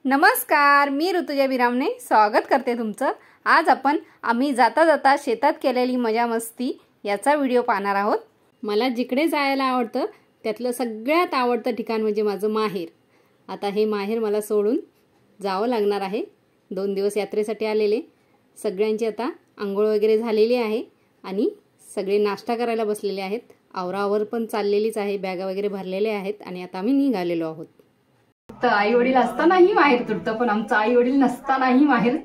नमस्कार, मी ऋतुजा बिरामने स्वागत करते तुमचं। आज आम्ही जाता जाता शेतात केलेली मजा मस्ती याचा व्हिडिओ पाहणार आहोत। मला जिकडे जायला आवडतं त्यातलं सगळ्यात आवडतं ठिकाण म्हणजे माझं माहेर। आता हे माहेर मला सोडून जावं लागणार आहे। 2 दिवस यात्रेसाठी आलेले सगळ्यांची आता अंघोळ वगैरे झालेली आहे आणि सगळे नाश्ता करायला बसलेले आहेत। आवरावर पण चाललेलीच आहे, बॅगा वगैरे भरलेले आहेत आणि आता आम्ही निघालेलो आहोत। तर आई वडील असतानाही माहेर तुटतं, पण आमचं आई वडील नसतानाही माहेर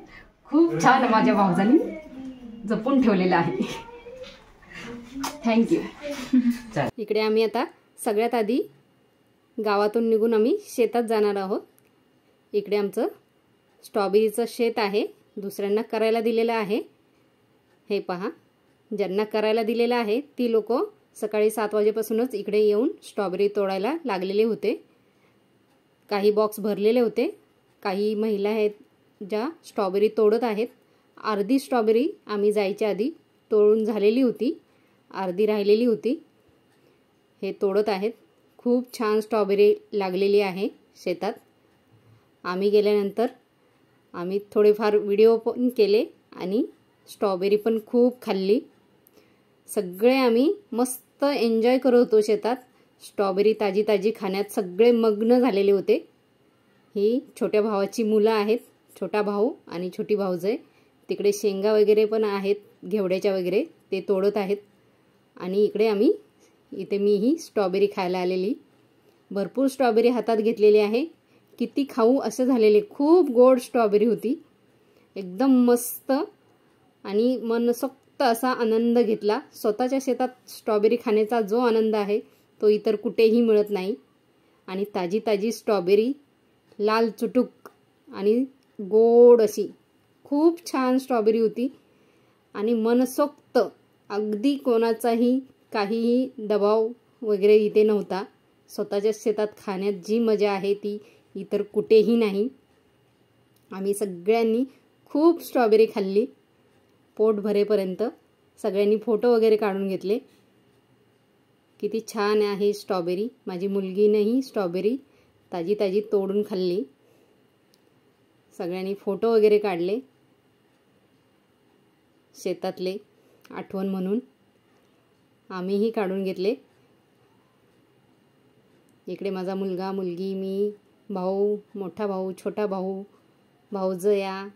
खूप छान माझ्या भाऊजांनी जपून ठेवलेलं आहे। थँक्यू। इकडे आम्ही आता सगळ्यात आधी गावातून निघून आम्ही शेतात जाणार आहोत। इकडे आमचं स्ट्रॉबेरीचं शेत आहे, दुसऱ्यांना करायला दिलेलं आहे। हे पहा, ज्यांना करायला दिलेलं आहे ती लोक सकाळी 7 वाजेपासूनच इकडे येऊन स्ट्रॉबेरी तोडायला लागलेले होते। काही बॉक्स भरलेले होते, काही महिला आहेत ज्या स्ट्रॉबेरी तोडत आहेत। अर्धी स्ट्रॉबेरी आम्ही जायच्या आधी तोडून झालेली होती, अर्धी राहिलेली होती। हे तोडत आहेत। खूप छान स्ट्रॉबेरी लागलेली आहे शेतात। आम्ही गेल्यानंतर आम्ही थोडेफार व्हिडिओ पण केले आणि स्ट्रॉबेरी पण खूप खाल्ली। सगळे आम्ही मस्त एन्जॉय करत होतो शेतात। स्ट्रॉबेरी ताजी ताजी खाण्यात सगळे मग्न झालेले होते। ही छोट्या भावाची मुलं आहेत, छोटा भाऊ आणि छोटी भाऊजाई। तिकडे शेंगा वगैरे पण आहेत, घेवड्याच्या वगैरे, ते तोडत आहेत। आणि इकडे इथे मी ही स्ट्रॉबेरी खायला आलेली। भरपूर स्ट्रॉबेरी हातात घेतलेली आहे, किती खाऊ असं झालेले। खूप गोड स्ट्रॉबेरी होती, एकदम मस्त आणि मनसोक्त असा आनंद घेतला। स्वतःच्या शेतात स्ट्रॉबेरी खाण्याचा जो आनंद आहे तो इतर कुठेही मिळत नाही। आणि ताजी ताजी स्ट्रॉबेरी, लाल चुटुक आणि गोड अशी खूप छान स्ट्रॉबेरी होती आणि मनसोक्त, अगदी कोणाचाही काहीही दबाव वगैरे इथे नव्हता। स्वतःच्या शेतात खाण्यात जी मजा आहे ती इतर कुठेही नाही। आम्ही सगळ्यांनी खूप स्ट्रॉबेरी खाल्ली, पोट भरेपर्यंत। सगळ्यांनी फोटो वगैरे काढून घेतले। किती छान आहे स्ट्रॉबेरी। माझी मुलगीनेही स्ट्रॉबेरी ताजी ताजी तोडून खाल्ली। सगळ्यांनी फोटो वगैरे काढले शेतातले, आठवण म्हणून आम्हीही काढून घेतले। इकडे माझा मुलगा, मुलगी, मी, भाऊ, मोठा भाऊ, छोटा भाऊ, भाऊजया,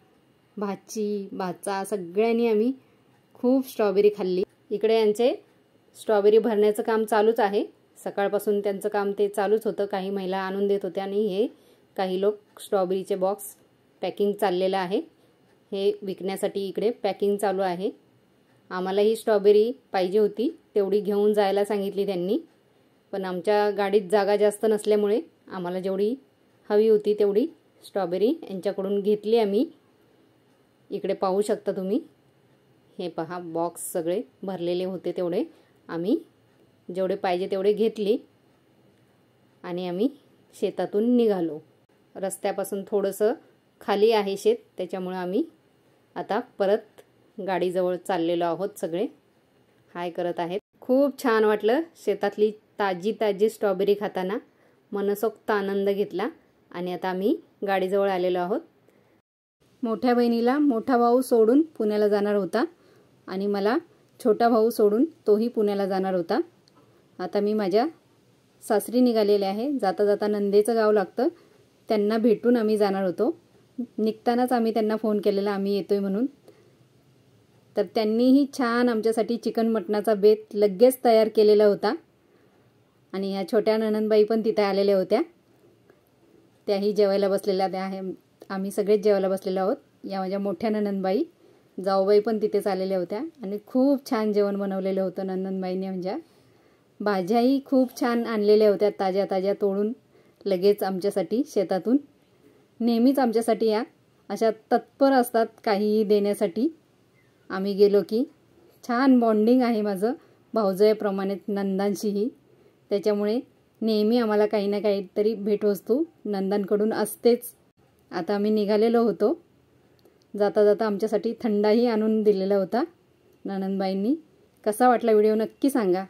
भाची, भाचा, सगळ्यांनी आम्ही खूप स्ट्रॉबेरी खाल्ली। इकडे यांचे स्ट्रॉबेरी भरण्याचं काम चालूच आहे। सकाळपासून त्यांचं काम ते चालूच होतं। काही महिला आणून देत होत्या आणि हे काही लोक स्ट्रॉबेरीचे बॉक्स पॅकिंग चाललेलं आहे। हे विकण्यासाठी इकडे पॅकिंग चालू आहे। आम्हाला ही स्ट्रॉबेरी पाहिजे होती, तेवढी घेऊन जायला सांगितली त्यांनी, पण आमच्या गाडीत जागा जास्त नसल्यामुळे आम्हाला जेवढी हवी होती तेवढी स्ट्रॉबेरी यांच्याकडून घेतली आम्ही। इकडे पाहू शकता तुम्ही, हे पहा, बॉक्स सगळे भरलेले होते तेवढे आम्ही जेवढे पाहिजे तेवढे घेतली आणि आम्ही शेतातून निघालो। रस्त्यापासून थोडंसं खाली आहे शेत, त्याच्यामुळे आम्ही आता परत गाडीजवळ चाललेलो आहोत। सगळे हाय करत आहेत। खूप छान वाटलं शेतातली ताजी ताजी स्ट्रॉबेरी खाताना, मनसोक्त आनंद घेतला आणि आता आम्ही गाडीजवळ आलेलो आहोत। मोठ्या बहिणीला मोठा भाऊ सोडून पुण्याला जाणार होता आणि मला छोटा भाऊ सोडून तोही पुण्याला जाणार होता। आता मी माझ्या सासरी निघालेले आहे। जाता जाता नंदेचं गाव लागतं, त्यांना भेटून आम्ही जाणार होतो। निघतानाच आम्ही त्यांना फोन केलेला आम्ही येतोय म्हणून, तर त्यांनीही छान आमच्यासाठी चिकन मटणाचा बेत लगेच तयार केलेला होता। आणि ह्या छोट्या नणंदबाई पण तिथे आलेल्या होत्या, त्याही जेवायला बसलेल्या आहे। आम्ही सगळेच जेवायला बसलेलो आहोत। या माझ्या मोठ्या नणंदबाई, जाऊबाई पण तिथेच आलेल्या होत्या आणि खूप छान जेवण बनवलेलं होतं नणंदबाईंनी। म्हणजे भाज्याही खूप छान आणलेल्या होत्या, ताज्या ताज्या तोडून लगेच आमच्यासाठी शेतातून। नेहमीच आमच्यासाठी या अशा तत्पर असतात काहीही देण्यासाठी। आम्ही गेलो की छान बॉन्डिंग आहे माझं भाऊजाईप्रमाणे नंदांशीही, त्याच्यामुळे नेहमी आम्हाला काही ना काहीतरी भेटवस्तू नंदांकडून असतेच। आता आम्ही निघालेलो होतो। जाता जाता आमच्यासाठी थंडाही आणून दिलेला होता नणंदबाईंनी। कसा वाटला व्हिडिओ नक्की सांगा।